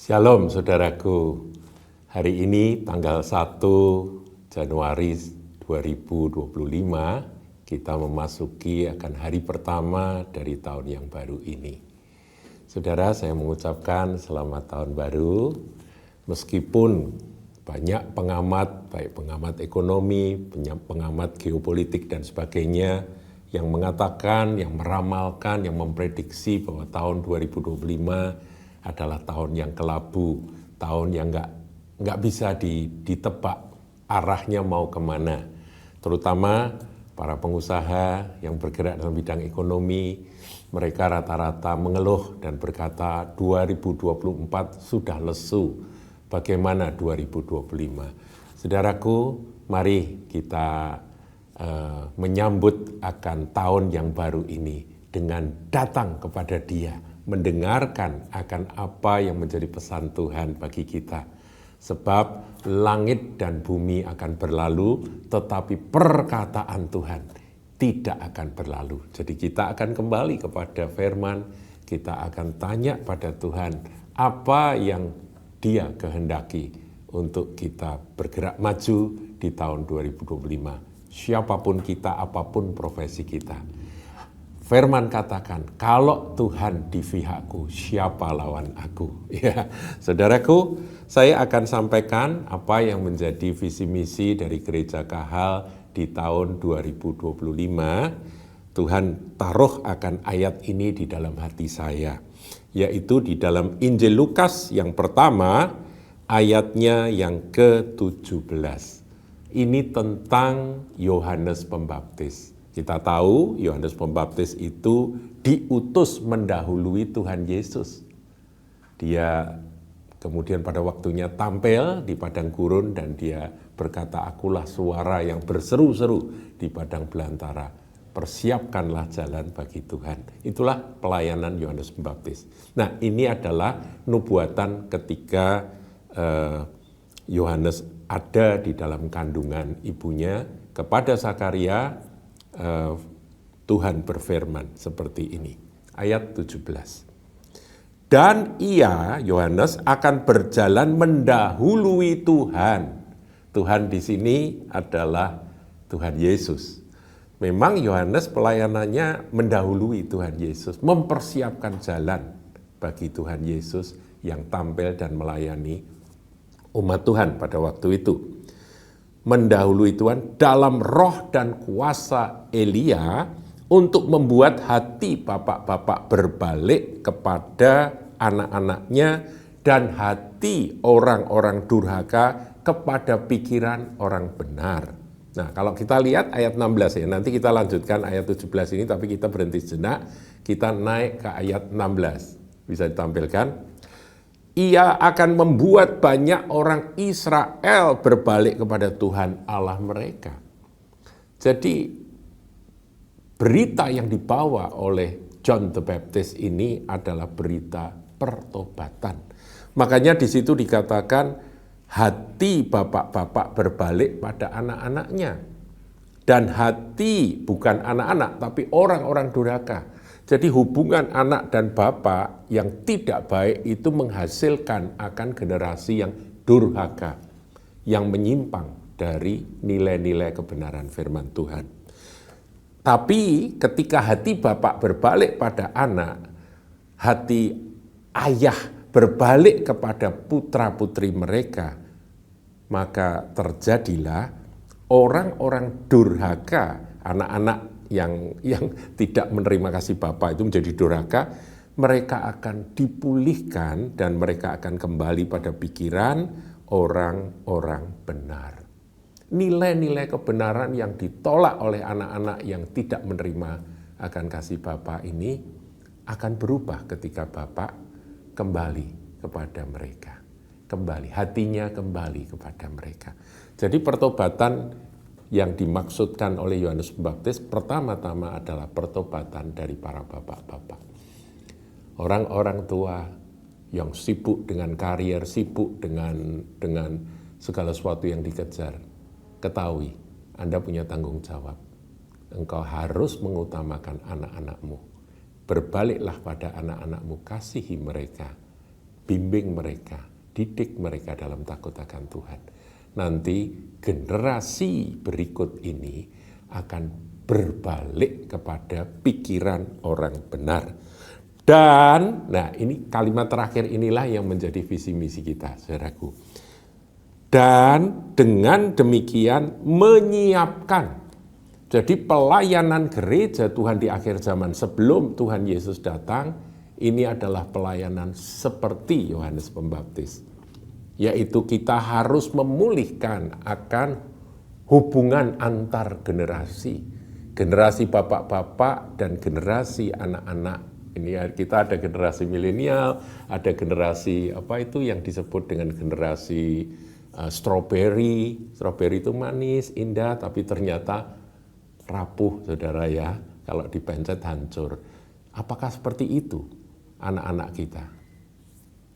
Shalom saudaraku, hari ini tanggal 1 Januari 2025 kita memasuki akan hari pertama dari tahun yang baru ini. Saudara, saya mengucapkan selamat tahun baru, meskipun banyak pengamat, baik pengamat ekonomi, pengamat geopolitik dan sebagainya yang mengatakan, yang meramalkan, yang memprediksi bahwa tahun 2025 adalah tahun yang kelabu, tahun yang nggak bisa ditebak arahnya mau kemana. Terutama para pengusaha yang bergerak dalam bidang ekonomi, mereka rata-rata mengeluh dan berkata 2024 sudah lesu, bagaimana 2025? Saudaraku, mari kita menyambut akan tahun yang baru ini dengan datang kepada Dia, mendengarkan akan apa yang menjadi pesan Tuhan bagi kita. Sebab langit dan bumi akan berlalu, tetapi perkataan Tuhan tidak akan berlalu. Jadi kita akan kembali kepada firman, kita akan tanya pada Tuhan apa yang Dia kehendaki untuk kita bergerak maju di tahun 2025. Siapapun kita, apapun profesi kita. Firman katakan, kalau Tuhan di pihakku, siapa lawan aku? Ya, saudaraku, saya akan sampaikan apa yang menjadi visi misi dari Gereja Kahal di tahun 2025. Tuhan taruh akan ayat ini di dalam hati saya, yaitu di dalam Injil Lukas yang pertama, ayatnya yang ke-17. Ini tentang Yohanes Pembaptis. Kita tahu Yohanes Pembaptis itu diutus mendahului Tuhan Yesus. Dia kemudian pada waktunya tampil di padang gurun dan dia berkata, akulah suara yang berseru-seru di padang belantara. Persiapkanlah jalan bagi Tuhan. Itulah pelayanan Yohanes Pembaptis. Nah, ini adalah nubuatan ketika Yohanes ada di dalam kandungan ibunya kepada Zakaria. Tuhan berfirman seperti ini, ayat 17. Dan ia, Yohanes, akan berjalan mendahului Tuhan. Tuhan di sini adalah Tuhan Yesus. Memang Yohanes pelayanannya mendahului Tuhan Yesus, mempersiapkan jalan bagi Tuhan Yesus yang tampil dan melayani umat Tuhan pada waktu itu. Mendahului Tuhan dalam roh dan kuasa Elia untuk membuat hati bapak-bapak berbalik kepada anak-anaknya dan hati orang-orang durhaka kepada pikiran orang benar. Nah, kalau kita lihat ayat 16 ya, nanti kita lanjutkan ayat 17 ini, tapi kita berhenti sejenak, kita naik ke ayat 16. Bisa ditampilkan? Ia akan membuat banyak orang Israel berbalik kepada Tuhan Allah mereka. Jadi berita yang dibawa oleh John the Baptist ini adalah berita pertobatan. Makanya di situ dikatakan hati bapak-bapak berbalik pada anak-anaknya. Dan hati bukan anak-anak tapi orang-orang durhaka. Jadi hubungan anak dan bapak yang tidak baik itu menghasilkan akan generasi yang durhaka, yang menyimpang dari nilai-nilai kebenaran firman Tuhan. Tapi ketika hati bapak berbalik pada anak, hati ayah berbalik kepada putra-putri mereka, maka terjadilah orang-orang durhaka, anak-anak yang tidak menerima kasih Bapa itu menjadi durhaka, mereka akan dipulihkan dan mereka akan kembali pada pikiran orang-orang benar. Nilai-nilai kebenaran yang ditolak oleh anak-anak yang tidak menerima akan kasih Bapa ini akan berubah ketika Bapa kembali kepada mereka. Kembali, hatinya kembali kepada mereka. Jadi pertobatan yang dimaksudkan oleh Yohanes Pembaptis pertama-tama adalah pertobatan dari para bapak-bapak. Orang-orang tua yang sibuk dengan karier, sibuk dengan segala sesuatu yang dikejar. Ketahui, Anda punya tanggung jawab. Engkau harus mengutamakan anak-anakmu. Berbaliklah pada anak-anakmu, kasihi mereka. bimbing mereka, didik mereka dalam takut akan Tuhan. Nanti generasi berikut ini akan berbalik kepada pikiran orang benar. Dan, nah ini kalimat terakhir inilah yang menjadi visi misi kita, saudaraku. Dan dengan demikian menyiapkan. Jadi pelayanan gereja Tuhan di akhir zaman sebelum Tuhan Yesus datang, ini adalah pelayanan seperti Yohanes Pembaptis. Yaitu kita harus memulihkan akan hubungan antar generasi. Generasi bapak-bapak dan generasi anak-anak. Ini kita ada generasi milenial, ada generasi apa itu yang disebut dengan generasi strawberry. Strawberry itu manis, indah, tapi ternyata rapuh, saudara ya. Kalau dipencet hancur. Apakah seperti itu anak-anak kita?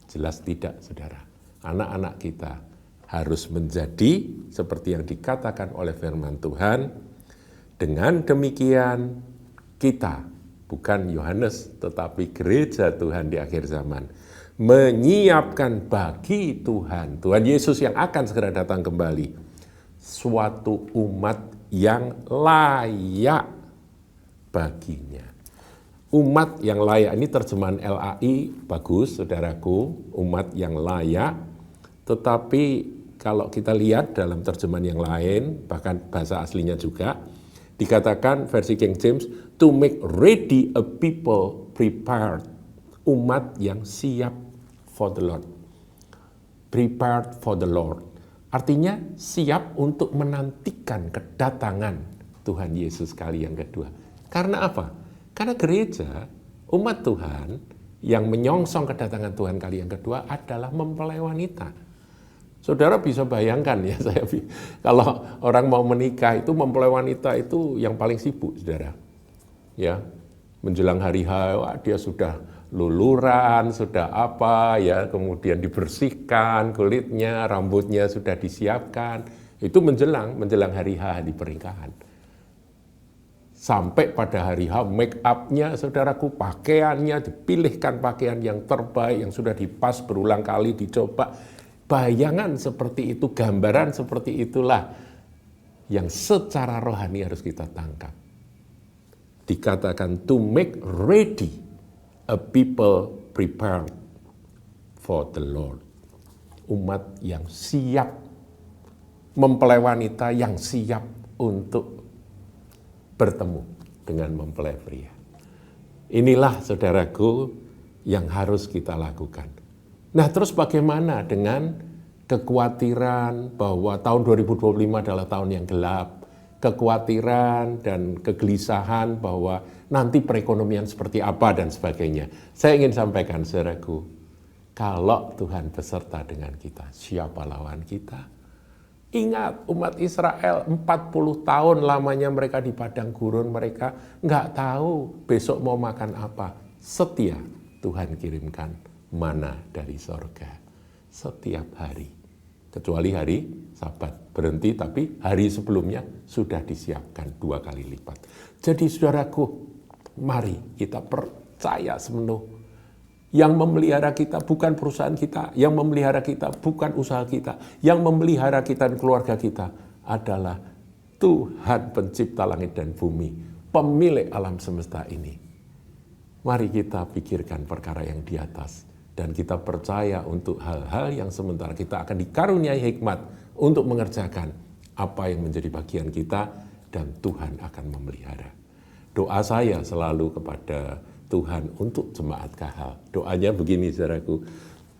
Jelas tidak, saudara. Anak-anak kita harus menjadi seperti yang dikatakan oleh firman Tuhan. Dengan demikian kita, bukan Yohanes, tetapi gereja Tuhan di akhir zaman, menyiapkan bagi Tuhan Yesus yang akan segera datang kembali, suatu umat yang layak baginya. Umat yang layak, ini terjemahan LAI, bagus saudaraku, umat yang layak, tetapi kalau kita lihat dalam terjemahan yang lain, bahkan bahasa aslinya juga, dikatakan versi King James, to make ready a people prepared, umat yang siap for the Lord. Prepared for the Lord. Artinya siap untuk menantikan kedatangan Tuhan Yesus kali yang kedua. Karena apa? Karena gereja, umat Tuhan yang menyongsong kedatangan Tuhan kali yang kedua adalah mempelai wanita. Saudara bisa bayangkan ya, kalau orang mau menikah itu mempelai wanita itu yang paling sibuk, saudara. Ya, menjelang hari H, dia sudah luluran, sudah apa ya, kemudian dibersihkan kulitnya, rambutnya sudah disiapkan. Itu menjelang hari H di pernikahan. Sampai pada hari H, make up-nya, saudaraku, pakaiannya, dipilihkan pakaian yang terbaik, yang sudah dipas berulang kali, dicoba. Bayangan seperti itu, gambaran seperti itulah yang secara rohani harus kita tangkap. Dikatakan to make ready a people prepared for the Lord. Umat yang siap, mempelai wanita yang siap untuk bertemu dengan mempelai pria. Inilah saudaraku yang harus kita lakukan. Nah, terus bagaimana dengan kekhawatiran bahwa tahun 2025 adalah tahun yang gelap, kekhawatiran dan kegelisahan bahwa nanti perekonomian seperti apa dan sebagainya. Saya ingin sampaikan, saudaraku, kalau Tuhan beserta dengan kita, siapa lawan kita? Ingat, umat Israel 40 tahun lamanya mereka di padang gurun, mereka nggak tahu besok mau makan apa. Setia Tuhan kirimkan mana dari sorga setiap hari, kecuali hari Sabat berhenti, tapi hari sebelumnya sudah disiapkan 2 kali lipat. Jadi saudaraku, mari kita percaya sepenuh, yang memelihara kita bukan perusahaan kita, yang memelihara kita bukan usaha kita, yang memelihara kita dan keluarga kita adalah Tuhan pencipta langit dan bumi, pemilik alam semesta ini. Mari kita pikirkan perkara yang di atas. Dan kita percaya untuk hal-hal yang sementara kita akan dikaruniai hikmat untuk mengerjakan apa yang menjadi bagian kita, dan Tuhan akan memelihara. Doa saya selalu kepada Tuhan untuk jemaat Kahal. Doanya begini, saudaraku.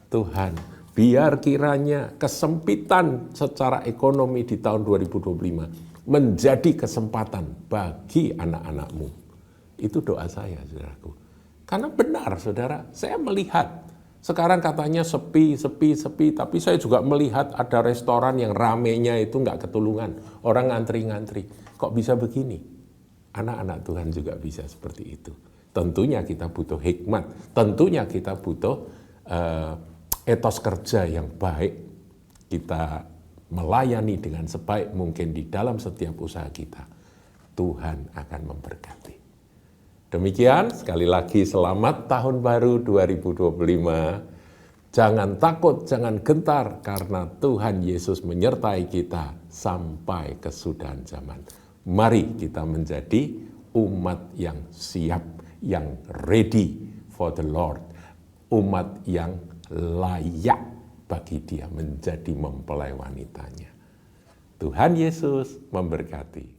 Tuhan, biar kiranya kesempitan secara ekonomi di tahun 2025 menjadi kesempatan bagi anak-anak-Mu. Itu doa saya, saudaraku. Karena benar, saudara, saya melihat sekarang katanya sepi, tapi saya juga melihat ada restoran yang ramenya itu nggak ketulungan. Orang ngantri-ngantri. Kok bisa begini? Anak-anak Tuhan juga bisa seperti itu. Tentunya kita butuh hikmat. Tentunya kita butuh etos kerja yang baik. Kita melayani dengan sebaik mungkin di dalam setiap usaha kita. Tuhan akan memberkati. Demikian, sekali lagi selamat tahun baru 2025. Jangan takut, jangan gentar, karena Tuhan Yesus menyertai kita sampai kesudahan zaman. Mari kita menjadi umat yang siap, yang ready for the Lord. Umat yang layak bagi Dia menjadi mempelai wanitanya. Tuhan Yesus memberkati.